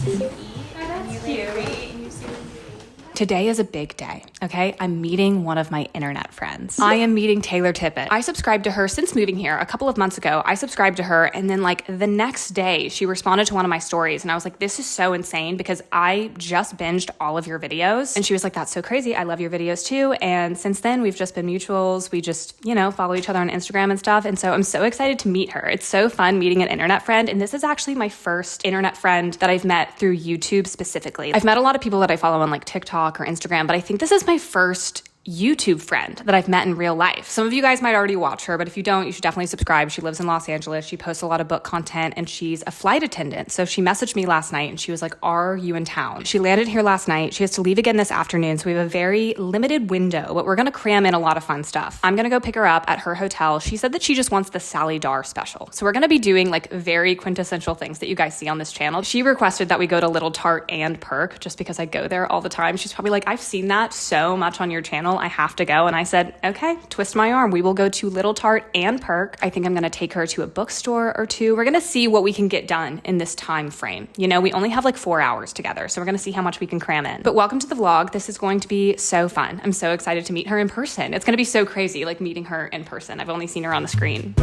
you eat. Oh, that's cute. And you see what you eat. Today is a big day, okay? I'm meeting one of my internet friends. I am meeting Taylor Tippett. I subscribed to her since moving here a couple of months ago. I subscribed to her, and then like the next day, she responded to one of my stories, and I was like, this is so insane because I just binged all of your videos. And she was like, that's so crazy. I love your videos too. And since then, we've just been mutuals. We just, follow each other on Instagram and stuff. And so I'm so excited to meet her. It's so fun meeting an internet friend. And this is actually my first internet friend that I've met through YouTube specifically. I've met a lot of people that I follow on like TikTok or Instagram, but I think this is my first YouTube friend that I've met in real life. Some of you guys might already watch her, but if you don't, you should definitely subscribe. She lives in Los Angeles. She posts a lot of book content and she's a flight attendant. So she messaged me last night and she was like, are you in town? She landed here last night. She has to leave again this afternoon. So we have a very limited window, but we're going to cram in a lot of fun stuff. I'm going to go pick her up at her hotel. She said that she just wants the Sally Darr special. So we're going to be doing like very quintessential things that you guys see on this channel. She requested that we go to Little Tart and Perk just because I go there all the time. She's probably like, I've seen that so much on your channel. I have to go. And I said, okay, twist my arm. We will go to Little Tart and Perk. I think I'm going to take her to a bookstore or two. We're going to see what we can get done in this time frame. We only have like 4 hours together. So we're going to see how much we can cram in. But welcome to the vlog. This is going to be so fun. I'm so excited to meet her in person. It's going to be so crazy, like meeting her in person. I've only seen her on the screen.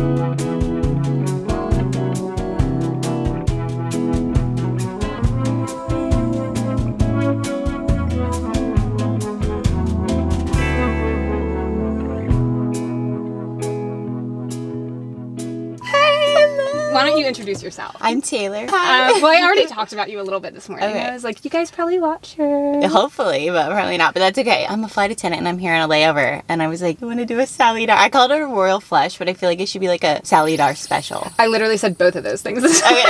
Why don't you introduce yourself? I'm Taylor. Well, I already talked about you a little bit this morning. Okay. I was like, you guys probably watch her. Hopefully, but probably not. But that's okay. I'm a flight attendant and I'm here on a layover. And I was like, I want to do a Sally Darr. I called it a Royal Flush, but I feel like it should be like a Sally Darr special. I literally said both of those things. Okay.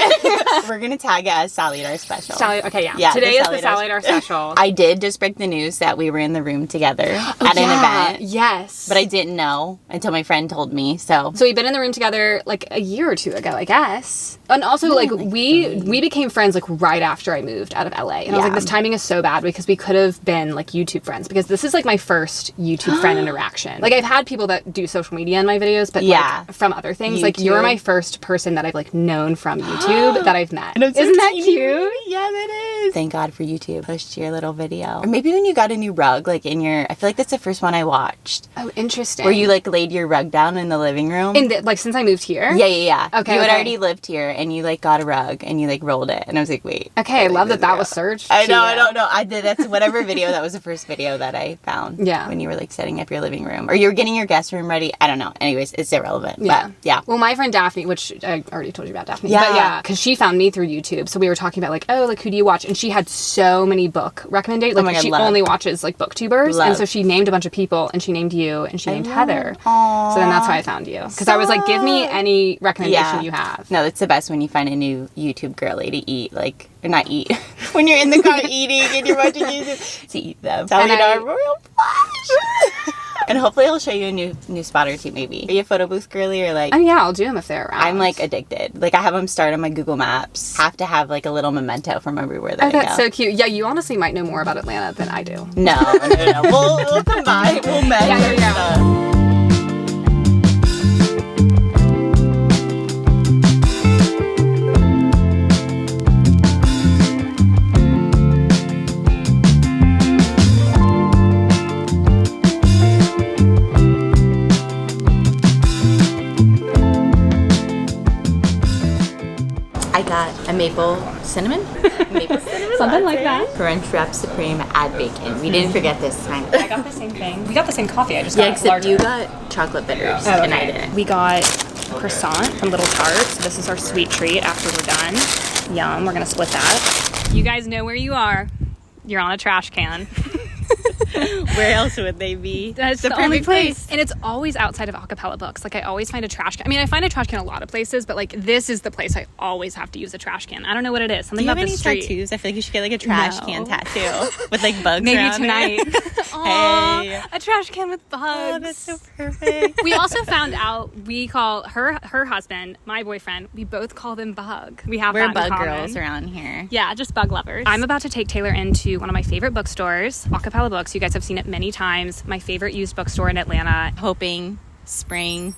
We're going to tag it as Sally Darr special. Okay, yeah. Today is the Sally Darr special. I did just break the news that we were in the room together at an event. Yes. But I didn't know until my friend told me. So we've been in the room together like a year or two ago, I guess. And also, like, we became friends, like, right after I moved out of LA. And I was like, this timing is so bad because we could have been, like, YouTube friends. Because this is, like, my first YouTube friend interaction. Like, I've had people that do social media in my videos, but, like, from other things. YouTube. Like, you're my first person that I've, like, known from YouTube that I've met. Isn't that cute? Yeah, that is. Thank God for YouTube. Pushed your little video. Or maybe when you got a new rug, like, I feel like that's the first one I watched. Oh, interesting. Where you, like, laid your rug down in the living room. Like, since I moved here? Yeah. Okay, you had already lived here, and you, like, got a rug, and you, like, rolled it. And I was like, wait. Okay, I love that was searched. I know, I don't know. I did. That's whatever video, that was the first video that I found. Yeah. When you were, like, setting up your living room. Or you were getting your guest room ready. I don't know. Anyways, it's irrelevant. Yeah. But, yeah. Well, my friend Daphne, which I already told you about Daphne. Yeah. But yeah, because she found me through YouTube. So we were talking about, like, oh, like, who do you watch? And she had so many book recommendations. Like, she only watches, like, booktubers. And so she named a bunch of people, and she named you, and she named Heather. Aww. So then that's why I found you. Because I was like, give me any recommendation you have. No, it's the best when you find a new YouTube girly to eat, like, or not eat. When you're in the car eating and you're watching YouTube, to eat them. Sally Darr Royal Flush. And hopefully I'll show you a new spot or two, maybe. Are you a photo booth girly or like? Oh yeah, I'll do them if they're around. I'm like addicted. Like I have them start on my Google Maps. Have to have like a little memento from everywhere that I go. That's so cute. Yeah, you honestly might know more about Atlanta than I do. No. We'll combine. We'll measure. Yeah. I got a maple cinnamon. Something like that. Crunch Wrap Supreme add bacon. We didn't forget this time. I got the same thing. We got the same coffee. I just got except larger. You got chocolate bitters and I didn't. We got croissant from Little Tart. So this is our sweet treat after we're done. Yum. We're gonna split that. You guys know where you are. You're on a trash can. Where else would they be? That's the only place. And it's always outside of acapella books. Like I always find a trash can. I mean, I find a trash can a lot of places, but like this is the place I always have to use a trash can. I don't know what it is. Something about the street. Do you have any tattoos? I feel like you should get like a trash can tattoo with like bugs Maybe around tonight. Aww, hey. A trash can with bugs. Oh, that's so perfect. We also found out we call her husband, my boyfriend, we both call them Bug. We're bug girls around here. Yeah, just bug lovers. I'm about to take Taylor into one of my favorite bookstores, Acapella Books. You guys have seen it many times. My favorite used bookstore in Atlanta. Hoping spring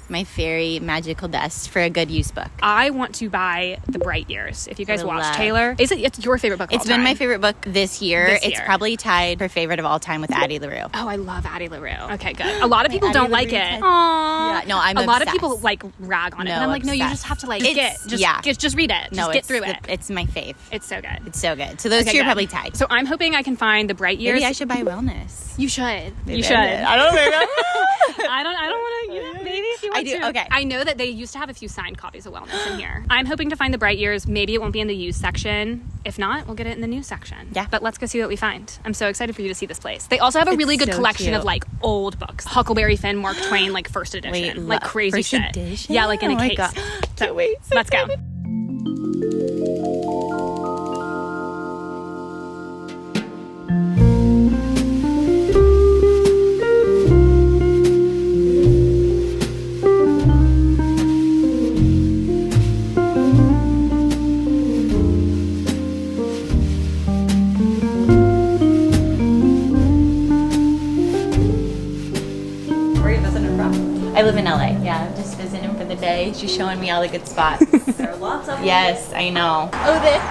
my fairy magical dust for a good used book. I want to buy The Bright Years. If you guys watch love. Taylor, it's your favorite book of all It's been time? my favorite book this year. This It's year. probably tied for favorite of all time with Addie LaRue. Oh, I love Addie LaRue. Okay, good. A lot of people Addie don't like LaRue it. type. Aww. Yeah, no, I'm A lot of obsessed. people like rag on it. No, And I'm like, no, you obsessed. just have to like It's- just read it. Just get through it. It's my fave. It's so good. It's so good. So those Okay, two are good. probably tied. So I'm hoping I can find The Bright Years. Maybe I should buy wellness. You should. Maybe You should. I don't know. I don't want to. Maybe if you want I do, to. okay. I know that they used to have a few signed copies of Wellness in here. I'm hoping to find The Bright Years. Maybe it won't be in the used section. If not, we'll get it in the new section. Yeah. But let's go see what we find. I'm so excited for you to see this place. They also have a really good so collection of cute. like old books. Huckleberry Finn, Mark Twain, like first edition, like crazy first shit. edition? Yeah, like in Oh a my case. God. So, Can't wait. So let's go. Where are you visiting from? I live in LA. Yeah, I'm just visiting for the day. She's showing me all the good spots. There are lots of them. Yes, I know. Oh, this.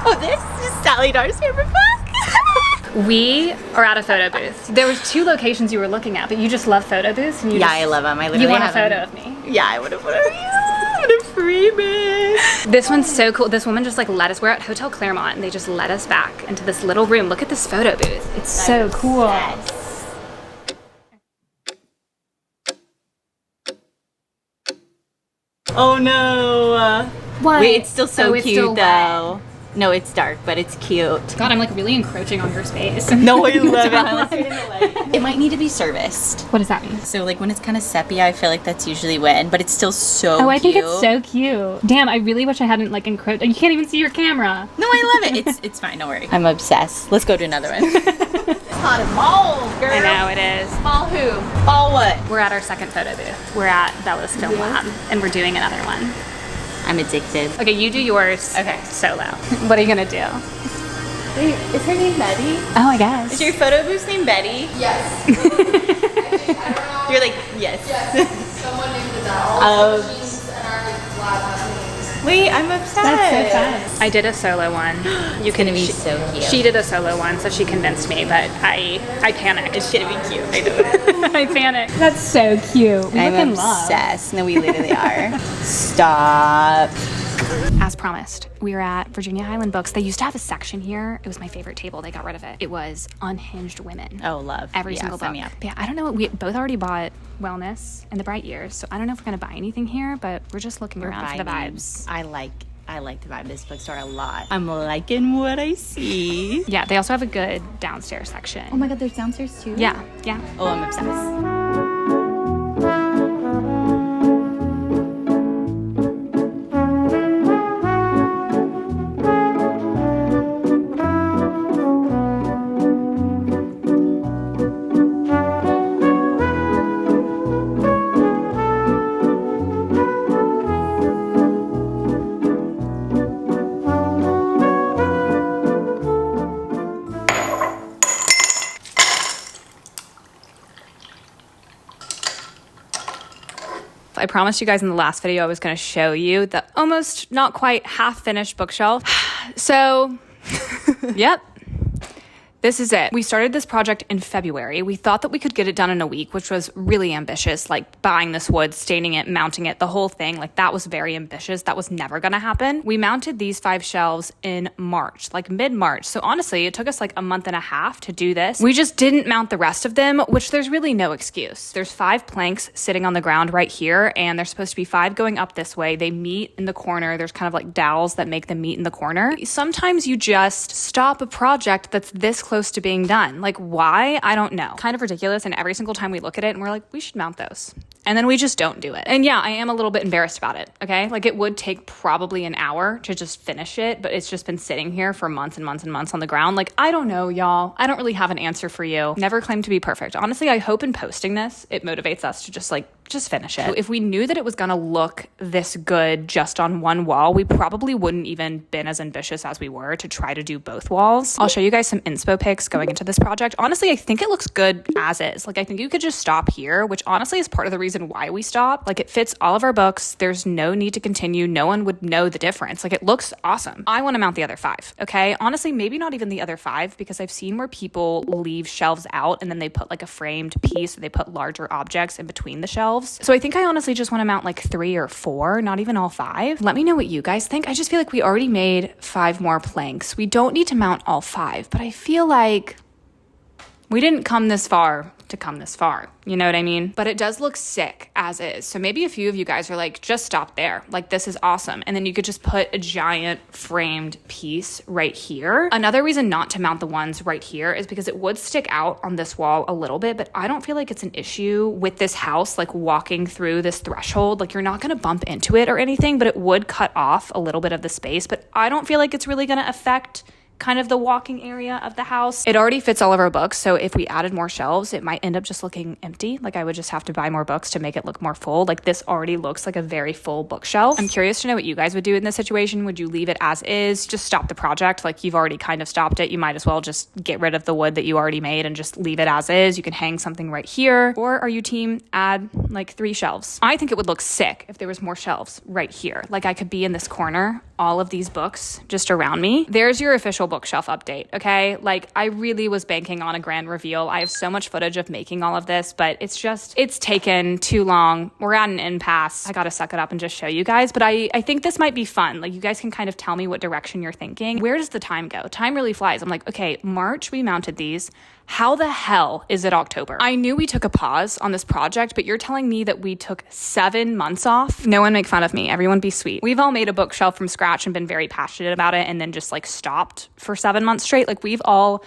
Oh, this is Sally Darr's favorite book. We are at a photo booth. There was 2 locations you were looking at, but you just love photo booths. And you Yeah, just, I love them. I literally You want a have photo them. of me. Yeah, I would have put her. Yeah, what a freebie. This one's so cool. This woman just like let us, we're at Hotel Claremont and they just let us back into this little room. Look at this photo booth. It's so cool. Yes. Oh no. What? Wait, it's still so Oh, it's cute still though. No, it's dark, but it's cute. God, I'm like really encroaching on your space. No, I love it. Let's get in the light. It might need to be serviced. What does that mean? So like when it's kind of sepia, I feel like that's usually when, but it's still so cute. Oh, I think it's so cute. Damn, I really wish I hadn't like encroached. You can't even see your camera. No, I love it. It's fine. Don't worry. I'm obsessed. Let's go to another one. It's hot as balls, girl. I know it is. Ball who? Ball what? We're at our second photo booth. We're at Bella's Film Lab and we're doing another one. I'm addicted. Okay, you do yours. Okay. Solo. What are you gonna do? Wait, is her name Betty? Oh, I guess. Is your photo booth's name Betty? Yes. I don't know. You're like, yes. Yes. Someone named it that. All Oh. the machines in our lab have names. Wait, I'm obsessed. That's so fun. I did a solo one. You gonna be so cute. She did a solo one, so she convinced me, but I panicked. It's gonna be cute. I know. I panicked. That's so cute. We I'm look in love. obsessed. No, we literally are. Stop. As promised, we were at Virginia Highland Books. They used to have a section here. It was my favorite table. They got rid of it. It was Unhinged Women. Oh, love. Every Yeah, single sign book. me up. But yeah, I don't know. We both already bought Wellness and The Bright Years, so I don't know if we're gonna buy anything here, but we're just looking around for the Vibing. vibes. I like the vibe of this bookstore a lot. I'm liking what I see. Yeah, they also have a good downstairs section. Oh my god, there's downstairs too? Yeah, yeah. Oh, I'm obsessed. I promised you guys in the last video I was going to show you the almost not quite half finished bookshelf. So, yep. This is it. We started this project in February. We thought that we could get it done in a week, which was really ambitious, like buying this wood, staining it, mounting it, the whole thing. Like that was very ambitious. That was never going to happen. We mounted these 5 shelves in March, like mid-March. So honestly, it took us like a month and a half to do this. We just didn't mount the rest of them, which there's really no excuse. There's 5 planks sitting on the ground right here, and there's supposed to be 5 going up this way. They meet in the corner. There's kind of like dowels that make them meet in the corner. Sometimes you just stop a project that's this close to being done. Like why? I don't know. Kind of ridiculous. And every single time we look at it and we're like, we should mount those. And then we just don't do it. And yeah, I am a little bit embarrassed about it. Okay. Like it would take probably an hour to just finish it, but it's just been sitting here for months and months and months on the ground. Like, I don't know, y'all. I don't really have an answer for you. Never claim to be perfect. Honestly, I hope in posting this, it motivates us to just like just finish it. If we knew that it was gonna look this good just on one wall, we probably wouldn't even been as ambitious as we were to try to do both walls. I'll show you guys some inspo pics going into this project. Honestly, I think it looks good as is. Like, I think you could just stop here, which honestly is part of the reason why we stopped. Like, it fits all of our books. There's no need to continue. No one would know the difference. Like, it looks awesome. I want to mount the other 5, okay? Honestly, maybe not even the other 5, because I've seen where people leave shelves out and then they put like a framed piece, or they put larger objects in between the shelves. So I think I honestly just want to mount like 3 or 4, not even all 5. Let me know what you guys think. I just feel like we already made 5 more planks. We don't need to mount all 5, but I feel like we didn't come this far to come this far. You know what I mean? But it does look sick as is. So maybe a few of you guys are like, just stop there. Like, this is awesome. And then you could just put a giant framed piece right here. Another reason not to mount the ones right here is because it would stick out on this wall a little bit, but I don't feel like it's an issue with this house, like walking through this threshold. Like, you're not going to bump into it or anything, but it would cut off a little bit of the space. But I don't feel like it's really going to affect kind of the walking area of the house. It already fits all of our books, so if we added more shelves, it might end up just looking empty. Like, I would just have to buy more books to make it look more full. Like, this already looks like a very full bookshelf. I'm curious to know what you guys would do in this situation. Would you leave it as is? Just stop the project? Like, you've already kind of stopped it. You might as well just get rid of the wood that you already made and just leave it as is. You can hang something right here. Or are you team add like 3 shelves? I think it would look sick if there was more shelves right here. Like, I could be in this corner, all of these books just around me. There's your official bookshelf update, okay? Like, I really was banking on a grand reveal. I have so much footage of making all of this, but it's taken too long. We're at an impasse. I gotta suck it up and just show you guys, but I think this might be fun. Like, you guys can kind of tell me what direction you're thinking. Where does the time go? Time really flies. I'm like, okay, March, we mounted these. How the hell is it October? I knew we took a pause on this project, but you're telling me that we took 7 months off? No one make fun of me. Everyone be sweet. We've all made a bookshelf from scratch and been very passionate about it and then just like stopped for 7 months straight. Like, we've all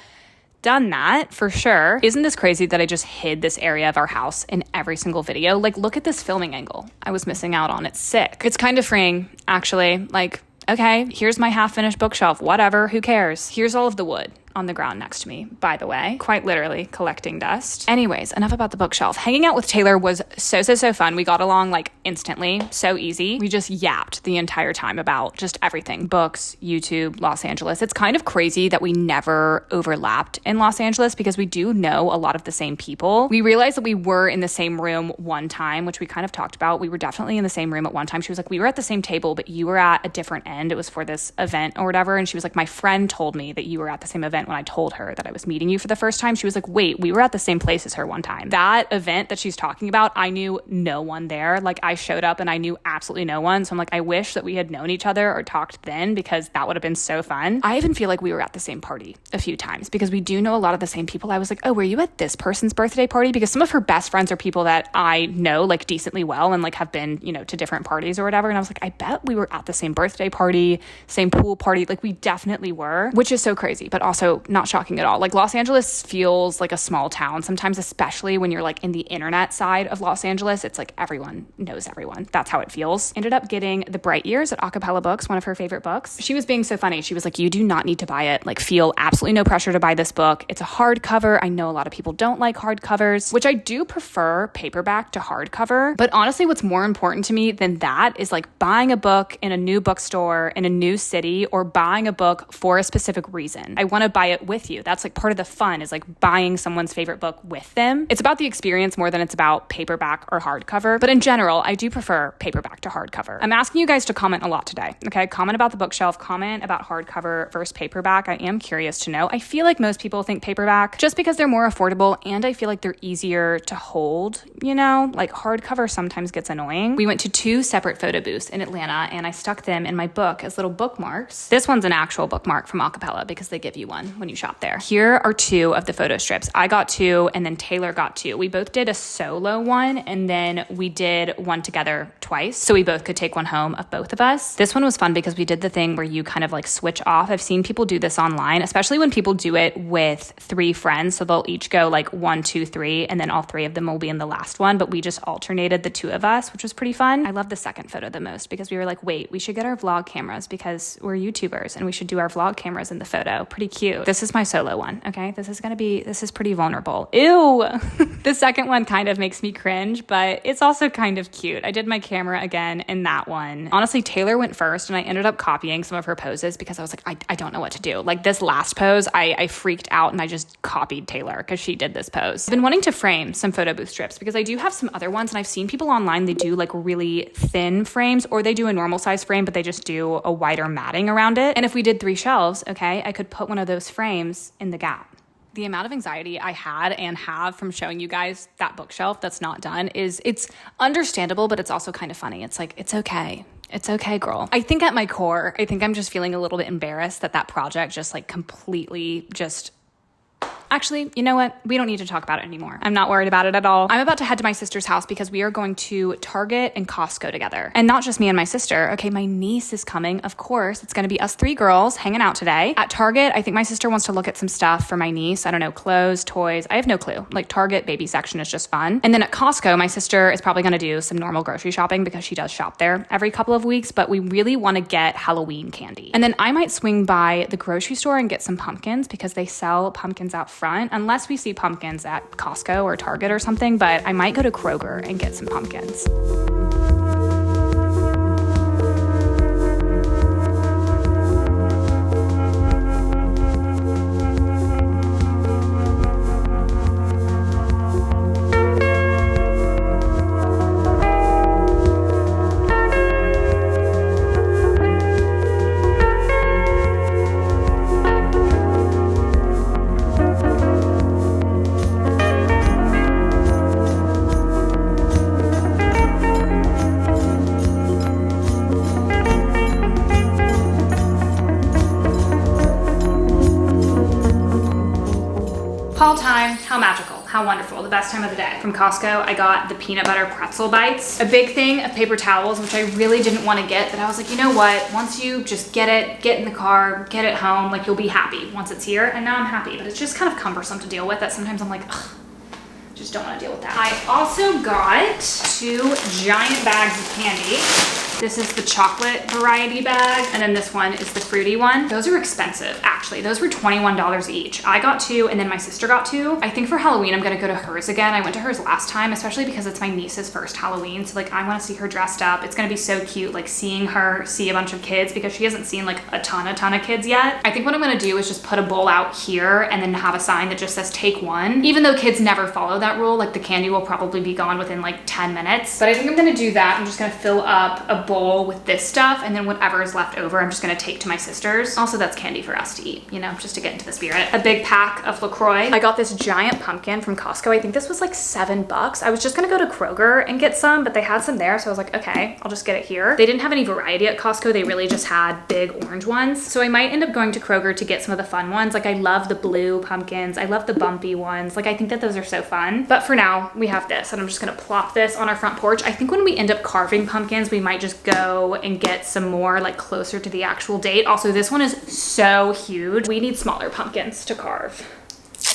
done that for sure. Isn't this crazy that I just hid this area of our house in every single video? Like, look at this filming angle I was missing out on. It's sick. It's kind of freeing, actually. Like, okay, here's my half-finished bookshelf. Whatever, who cares? Here's all of the wood on the ground next to me, by the way. Quite literally collecting dust. Anyways, enough about the bookshelf. Hanging out with Taylor was so fun. We got along like instantly, so easy. We just yapped the entire time about just everything. Books, YouTube, Los Angeles. It's kind of crazy that we never overlapped in Los Angeles because we do know a lot of the same people. We realized that we were in the same room one time, which we kind of talked about. We were definitely in the same room at one time. She was like, we were at the same table, but you were at a different end. It was for this event or whatever. And she was like, my friend told me that you were at the same event when I told her that I was meeting you for the first time. She was like, wait, we were at the same place as her one time. That event that she's talking about, I knew no one there. Like, I showed up and I knew absolutely no one. So I'm like, I wish that we had known each other or talked then, because that would have been so fun. I even feel like we were at the same party a few times because we do know a lot of the same people. I was like, oh, were you at this person's birthday party? Because some of her best friends are people that I know like decently well and like have been, you know, to different parties or whatever. And I was like, I bet we were at the same birthday party, same pool party. Like, we definitely were, which is so crazy, but also not shocking at all. Like, Los Angeles feels like a small town sometimes, especially when you're like in the internet side of Los Angeles. It's like everyone knows everyone. That's how it feels. Ended up getting The Bright Years at Acapella Books, one of her favorite books. She was being so funny. She was like, you do not need to buy it. Like, feel absolutely no pressure to buy this book. It's a hardcover. I know a lot of people don't like hardcovers, which I do prefer paperback to hardcover. But honestly, what's more important to me than that is like buying a book in a new bookstore in a new city, or buying a book for a specific reason. I want to buy it with you. That's like part of the fun, is like buying someone's favorite book with them. It's about the experience more than it's about paperback or hardcover. But in general, I do prefer paperback to hardcover. I'm asking you guys to comment a lot today. Okay, comment about the bookshelf, comment about hardcover versus paperback. I am curious to know. I feel like most people think paperback just because they're more affordable, and I feel like they're easier to hold, you know? Like, hardcover sometimes gets annoying. We went to 2 separate photo booths in Atlanta, and I stuck them in my book as little bookmarks. This one's an actual bookmark from Acapella because they give you one when you shop there. Here are 2 of the photo strips. I got 2 and then Taylor got 2. We both did a solo one, and then we did one together twice, so we both could take one home of both of us. This one was fun because we did the thing where you kind of like switch off. I've seen people do this online, especially when people do it with 3 friends. So they'll each go like 1, 2, 3, and then all 3 of them will be in the last one. But we just alternated the 2 of us, which was pretty fun. I love the second photo the most because we were like, wait, we should get our vlog cameras because we're YouTubers and we should do our vlog cameras in the photo. Pretty cute. This is my solo one, okay? This is pretty vulnerable. Ew! The second one kind of makes me cringe, but it's also kind of cute. I did my camera again in that one. Honestly, Taylor went first and I ended up copying some of her poses because I was like, I don't know what to do. Like this last pose, I freaked out and I just copied Taylor because she did this pose. I've been wanting to frame some photo booth strips because I do have some other ones and I've seen people online, they do like really thin frames or they do a normal size frame, but they just do a wider matting around it. And if we did 3 shelves, okay, I could put one of those frames in the gap. The amount of anxiety I had and have from showing you guys that bookshelf that's not done it's understandable, but it's also kind of funny. It's like, it's okay. It's okay, girl. I think at my core, I think I'm just feeling a little bit embarrassed that project just like completely just... Actually, you know what? We don't need to talk about it anymore. I'm not worried about it at all. I'm about to head to my sister's house because we are going to Target and Costco together. And not just me and my sister. Okay, my niece is coming. Of course, it's going to be us 3 girls hanging out today. At Target, I think my sister wants to look at some stuff for my niece. I don't know, clothes, toys. I have no clue. Like Target baby section is just fun. And then at Costco, my sister is probably going to do some normal grocery shopping because she does shop there every couple of weeks, but we really want to get Halloween candy. And then I might swing by the grocery store and get some pumpkins because they sell pumpkins out front, unless we see pumpkins at Costco or Target or something, but I might go to Kroger and get some pumpkins. Haul time, how magical, how wonderful, the best time of the day. From Costco, I got the peanut butter pretzel bites, a big thing of paper towels, which I really didn't want to get, but I was like, you know what, once you just get it, get in the car, get it home, like you'll be happy once it's here, and now I'm happy, but it's just kind of cumbersome to deal with that sometimes I'm like, ugh, just don't want to deal with that. I also got 2 giant bags of candy. This is the chocolate variety bag, and then this one is the fruity one. Those are expensive, actually. Those were $21 each. I got 2, and then my sister got 2. I think for Halloween, I'm gonna go to hers again. I went to hers last time, especially because it's my niece's first Halloween, so like I wanna see her dressed up. It's gonna be so cute, like seeing her see a bunch of kids because she hasn't seen like a ton of kids yet. I think what I'm gonna do is just put a bowl out here and then have a sign that just says take one. Even though kids never follow that rule, like the candy will probably be gone within like 10 minutes. But I think I'm gonna do that. I'm just gonna fill up a bowl with this stuff, and then whatever is left over, I'm just gonna take to my sister's. Also, that's candy for us to eat, you know, just to get into the spirit. A big pack of LaCroix. I got this giant pumpkin from Costco. I think this was like $7. I was just gonna go to Kroger and get some, but they had some there, so I was like, okay, I'll just get it here. They didn't have any variety at Costco. They really just had big orange ones. So I might end up going to Kroger to get some of the fun ones. Like I love the blue pumpkins. I love the bumpy ones. Like I think that those are so fun. But for now, we have this, and I'm just gonna plop this on our front porch. I think when we end up carving pumpkins, we might just go and get some more like closer to the actual date. Also, this one is so huge. We need smaller pumpkins to carve.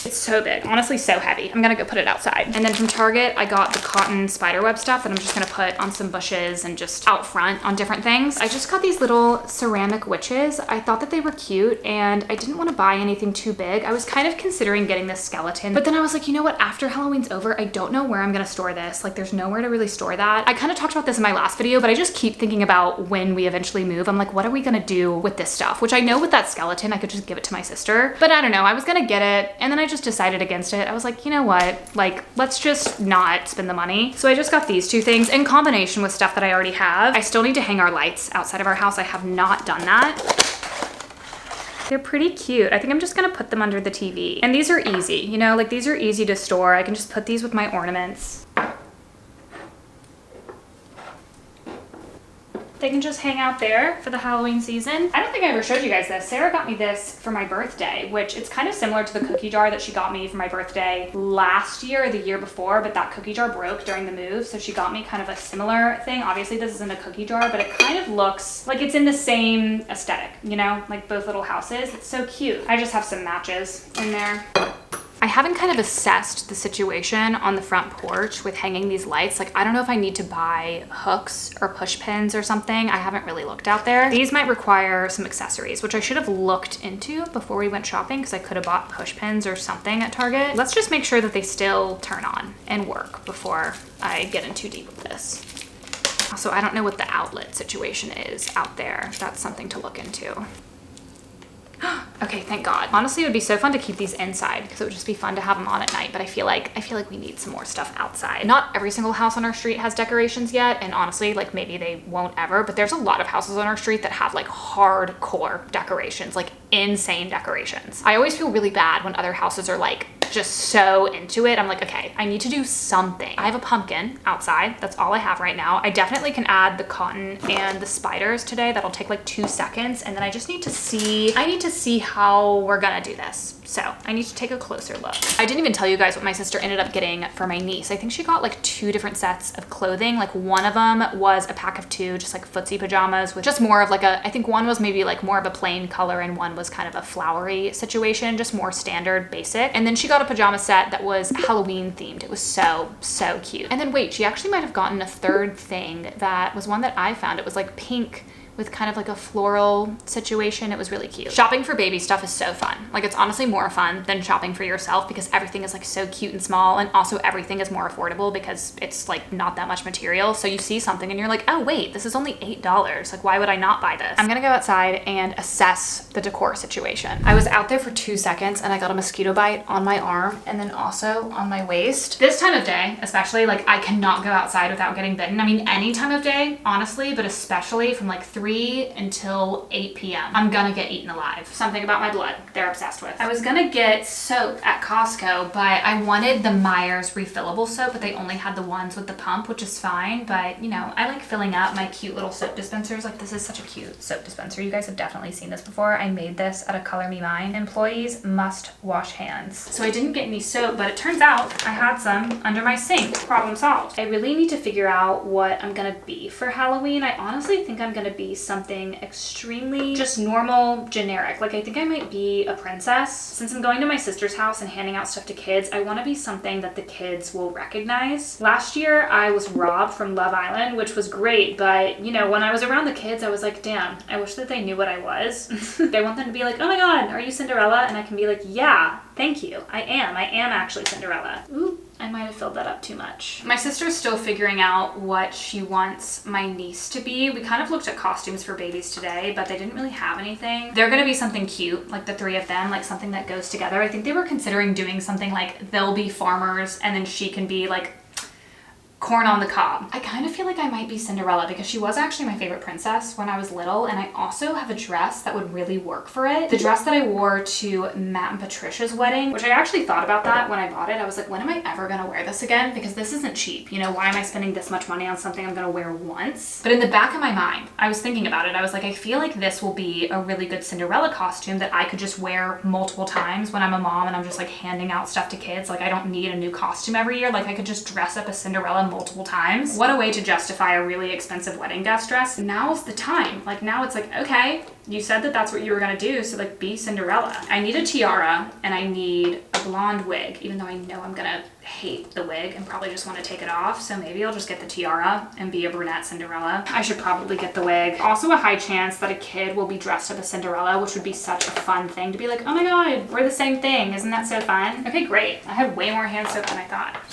It's so big, honestly so heavy. I'm gonna go put it outside. And then from Target, I got the cotton spiderweb stuff that I'm just gonna put on some bushes and just out front on different things. I just got these little ceramic witches. I thought that they were cute and I didn't wanna buy anything too big. I was kind of considering getting this skeleton, but then I was like, you know what, after Halloween's over, I don't know where I'm gonna store this. Like there's nowhere to really store that. I kind of talked about this in my last video, but I just keep thinking about when we eventually move. I'm like, what are we gonna do with this stuff? Which I know with that skeleton, I could just give it to my sister, but I don't know, I was gonna get it and then I just decided against it. I was like, you know what, like let's just not spend the money. So I just got these 2 things in combination with stuff that I already have. I still need to hang our lights outside of our house. I have not done that. They're pretty cute. I think I'm just gonna put them under the TV. And these are easy, you know, like these are easy to store. I can just put these with my ornaments. They can just hang out there for the Halloween season. I don't think I ever showed you guys this. Sarah got me this for my birthday, which it's kind of similar to the cookie jar that she got me for my birthday last year or the year before, but that cookie jar broke during the move, so she got me kind of a similar thing. Obviously this isn't a cookie jar, but it kind of looks like it's in the same aesthetic, you know, like both little houses. It's so cute. I just have some matches in there. I haven't kind of assessed the situation on the front porch with hanging these lights. Like, I don't know if I need to buy hooks or push pins or something. I haven't really looked out there. These might require some accessories, which I should have looked into before we went shopping because I could have bought push pins or something at Target. Let's just make sure that they still turn on and work before I get in too deep with this. Also, I don't know what the outlet situation is out there. That's something to look into. Okay, thank God. Honestly, it would be so fun to keep these inside because it would just be fun to have them on at night, but I feel like we need some more stuff outside. Not every single house on our street has decorations yet, and honestly, like maybe they won't ever, but there's a lot of houses on our street that have like hardcore decorations, like insane decorations. I always feel really bad when other houses are like just so into it. I'm like, okay, I need to do something. I have a pumpkin outside. That's all I have right now. I definitely can add the cotton and the spiders today. That'll take like 2 seconds. And then I just need to see, how we're gonna do this. So I need to take a closer look. I didn't even tell you guys what my sister ended up getting for my niece. I think she got like 2 different sets of clothing. Like one of them was a pack of 2, just like footsie pajamas with just more of like a, I think one was maybe like more of a plain color and one was kind of a flowery situation, just more standard basic. And then she got a pajama set that was Halloween themed. It was so cute. And then wait, she actually might have gotten a 3rd thing that was one that I found. It was like pink with kind of like a floral situation. It was really cute. Shopping for baby stuff is so fun. Like it's honestly more fun than shopping for yourself because everything is like so cute and small, and also everything is more affordable because it's like not that much material. So you see something and you're like, oh wait, this is only $8. Like why would I not buy this? I'm gonna go outside and assess the decor situation. I was out there for 2 seconds and I got a mosquito bite on my arm and then also on my waist. This time of day, especially, like I cannot go outside without getting bitten. I mean, any time of day, honestly, but especially from like 3 until 8 p.m. I'm gonna get eaten alive. Something about my blood they're obsessed with. I was gonna get soap at Costco, but I wanted the Myers refillable soap, but they only had the ones with the pump, which is fine. But you know, I like filling up my cute little soap dispensers. Like this is such a cute soap dispenser. You guys have definitely seen this before. I made this at a Color Me Mine. Employees must wash hands. So I didn't get any soap, but it turns out I had some under my sink. Problem solved. I really need to figure out what I'm gonna be for Halloween. I honestly think I'm gonna be something extremely just normal, generic. Like I think I might be a princess. Since I'm going to my sister's house and handing out stuff to kids, I want to be something that the kids will recognize. Last year I was Rob from Love Island, which was great, but you know, when I was around the kids, I was like, damn, I wish that they knew what I was. I want them to be like, oh my God, are you Cinderella? And I can be like, yeah, thank you. I am actually Cinderella. Ooh. I might have filled that up too much. My sister's still figuring out what she wants my niece to be. We kind of looked at costumes for babies today, but they didn't really have anything. They're gonna be something cute, like the 3 of them, like something that goes together. I think they were considering doing something like they'll be farmers and then she can be like corn on the cob. I kind of feel like I might be Cinderella because she was actually my favorite princess when I was little, and I also have a dress that would really work for it. The dress that I wore to Matt and Patricia's wedding, which I actually thought about that when I bought it. I was like, when am I ever gonna wear this again? Because this isn't cheap. You know, why am I spending this much money on something I'm gonna wear once? But in the back of my mind, I was thinking about it. I was like, I feel like this will be a really good Cinderella costume that I could just wear multiple times when I'm a mom and I'm just like handing out stuff to kids. Like I don't need a new costume every year. Like I could just dress up as Cinderella multiple times. What a way to justify a really expensive wedding guest dress. Now's the time. Like now it's like, okay, you said that that's what you were gonna do, so like be Cinderella. I need a tiara and I need a blonde wig, even though I know I'm gonna hate the wig and probably just want to take it off. So maybe I'll just get the tiara and be a brunette Cinderella. I should probably get the wig. Also a high chance that a kid will be dressed up as Cinderella, which would be such a fun thing to be like, oh my God, we're the same thing. Isn't that so fun? Okay, great. I had way more hand soap than I thought.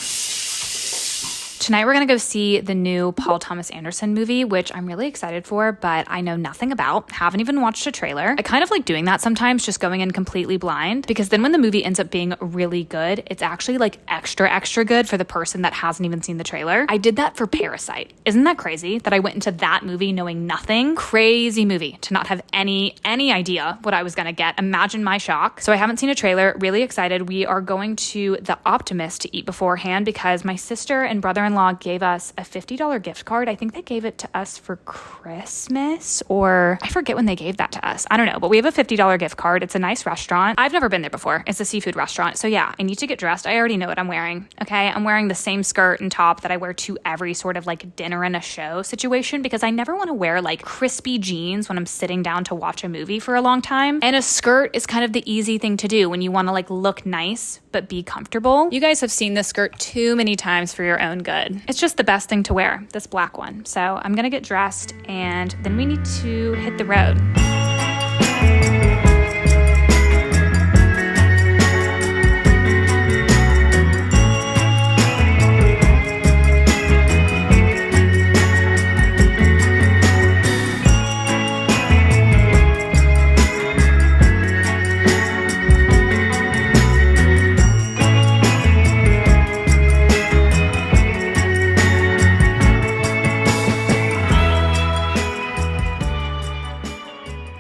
Tonight we're gonna go see the new Paul Thomas Anderson movie, which I'm really excited for, but I know nothing about. Haven't even watched a trailer. I kind of like doing that sometimes, just going in completely blind, because then when the movie ends up being really good, it's actually like extra good for the person that hasn't even seen the trailer. I did that for Parasite. Isn't that crazy that I went into that movie knowing nothing? Crazy movie to not have any idea what I was gonna get. Imagine my shock. So I haven't seen a trailer, really excited. We are going to The Optimist to eat beforehand because my sister and brother-in-law sister-in-law gave us a $50 gift card. I think they gave it to us for Christmas, or I forget when they gave that to us. I don't know, but we have a $50 gift card. It's a nice restaurant. I've never been there before. It's a seafood restaurant. So yeah, I need to get dressed. I already know what I'm wearing. Okay. I'm wearing the same skirt and top that I wear to every sort of like dinner and a show situation, because I never want to wear like crispy jeans when I'm sitting down to watch a movie for a long time. And a skirt is kind of the easy thing to do when you want to like look nice but be comfortable. You guys have seen this skirt too many times for your own good. It's just the best thing to wear, this black one. So I'm gonna get dressed and then we need to hit the road.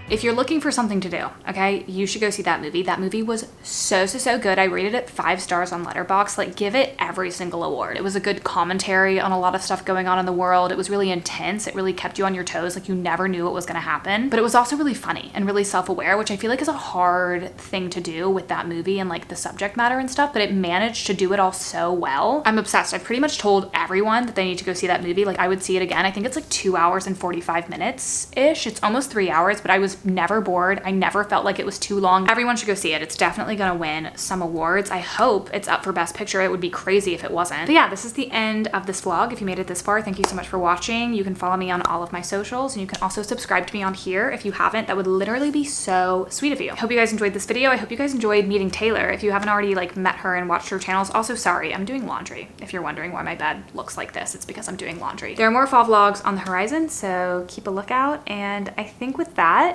If you're looking for something to do, okay, you should go see that movie. That movie was so good. I rated it 5 stars on letterboxd. Like, give it every single award. It was a good commentary on a lot of stuff going on in the world. It was really intense. It really kept you on your toes. Like, you never knew what was going to happen. But it was also really funny and really self-aware, which I feel like is a hard thing to do with that movie and like the subject matter and stuff. But it managed to do it all so well. I'm obsessed. I've pretty much told everyone that they need to go see that movie. Like, I would see it again. I think it's like 2 hours and 45 minutes-ish. It's almost 3 hours, but I was never bored. I never felt like it was too long. Everyone should go see it. It's definitely gonna win some awards. I hope it's up for Best Picture. It would be crazy if it wasn't. But yeah, this is the end of this vlog. If you made it this far, thank you so much for watching. You can follow me on all of my socials, and you can also subscribe to me on here if you haven't. That would literally be so sweet of you. I hope you guys enjoyed this video. I hope you guys enjoyed meeting Taylor. If you haven't already like met her and watched her channels, also sorry, I'm doing laundry. If you're wondering why my bed looks like this, it's because I'm doing laundry. There are more fall vlogs on the horizon, so keep a lookout. And I think with that,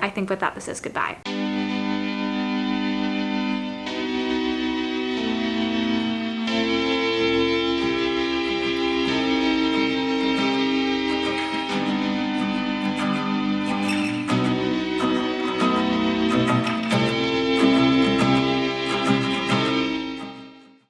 this is goodbye.